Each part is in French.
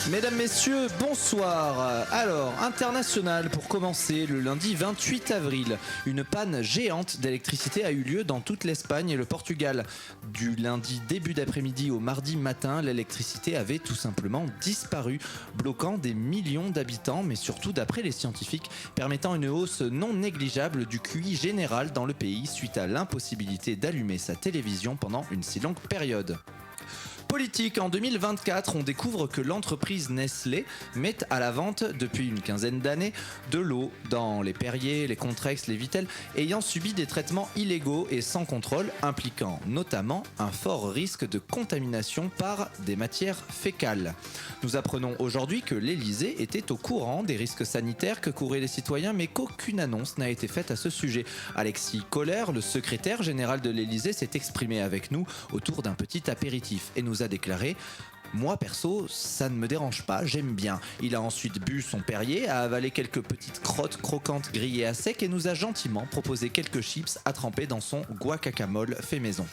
Mesdames, messieurs, bonsoir. Alors, international pour commencer, le lundi 28 avril, une panne géante d'électricité a eu lieu dans toute l'Espagne et le Portugal. Du lundi début d'après-midi au mardi matin, l'électricité avait tout simplement disparu, bloquant des millions d'habitants, mais surtout, d'après les scientifiques, permettant une hausse non négligeable du QI général dans le pays suite à l'impossibilité d'allumer sa télévision pendant une si longue période. Politique, en 2024, on découvre que l'entreprise Nestlé met à la vente depuis une quinzaine d'années de l'eau dans les Perrier, les Contrex, les Vittel, ayant subi des traitements illégaux et sans contrôle, impliquant notamment un fort risque de contamination par des matières fécales. Nous apprenons aujourd'hui que l'Élysée était au courant des risques sanitaires que couraient les citoyens, mais qu'aucune annonce n'a été faite à ce sujet. Alexis Kohler, le secrétaire général de l'Élysée, s'est exprimé avec nous autour d'un petit apéritif et nous a déclaré: moi perso, ça ne me dérange pas, j'aime bien. Il a ensuite bu son Perrier, a avalé quelques petites crottes croquantes grillées à sec et nous a gentiment proposé quelques chips à tremper dans son guacamole fait maison.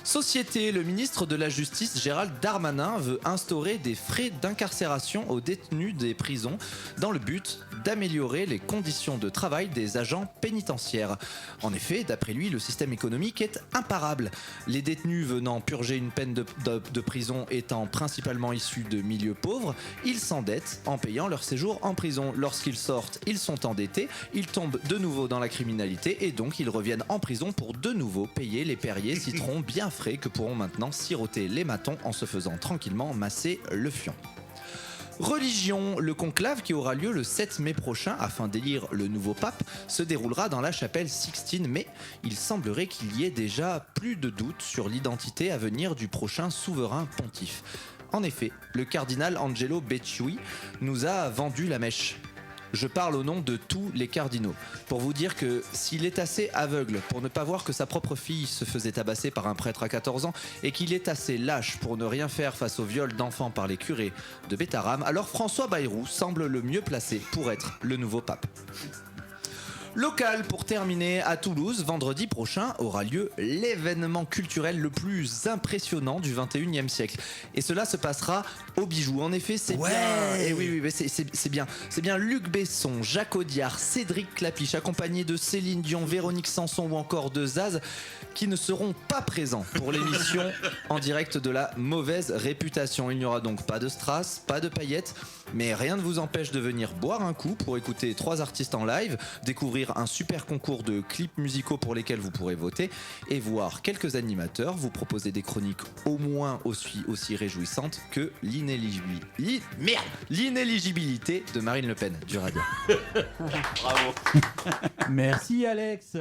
Société, le ministre de la Justice Gérald Darmanin veut instaurer des frais d'incarcération aux détenus des prisons dans le but d'améliorer les conditions de travail des agents pénitentiaires. En effet, d'après lui, le système économique est imparable. Les détenus venant purger une peine de prison étant principalement issus de milieux pauvres, ils s'endettent en payant leur séjour en prison. Lorsqu'ils sortent, ils sont endettés, ils tombent de nouveau dans la criminalité et donc ils reviennent en prison pour de nouveau payer les Perrier citrons bien frais que pourront maintenant siroter les matons en se faisant tranquillement masser le fion. Religion, le conclave qui aura lieu le 7 mai prochain afin d'élire le nouveau pape se déroulera dans la chapelle Sixtine, mais il semblerait qu'il y ait déjà plus de doutes sur l'identité à venir du prochain souverain pontife. En effet, le cardinal Angelo Becciui nous a vendu la mèche. Je parle au nom de tous les cardinaux, pour vous dire que s'il est assez aveugle pour ne pas voir que sa propre fille se faisait tabasser par un prêtre à 14 ans et qu'il est assez lâche pour ne rien faire face au viol d'enfants par les curés de Bétarame, alors François Bayrou semble le mieux placé pour être le nouveau pape. Local pour terminer, à Toulouse, vendredi prochain aura lieu l'événement culturel le plus impressionnant du 21e siècle. Et cela se passera au Bijou. En effet, c'est bien. Et oui, c'est bien. C'est bien Luc Besson, Jacques Audiard, Cédric Clapiche, accompagnés de Céline Dion, Véronique Sanson ou encore de Zaz, qui ne seront pas présents pour l'émission en direct de La Mauvaise Réputation. Il n'y aura donc pas de strass, pas de paillettes, mais rien ne vous empêche de venir boire un coup pour écouter 3 artistes en live, découvrir un super concours de clips musicaux pour lesquels vous pourrez voter et voir quelques animateurs vous proposer des chroniques au moins aussi réjouissantes que l'inéligibilité de Marine Le Pen. Dur à dire. Bravo. Merci Alex.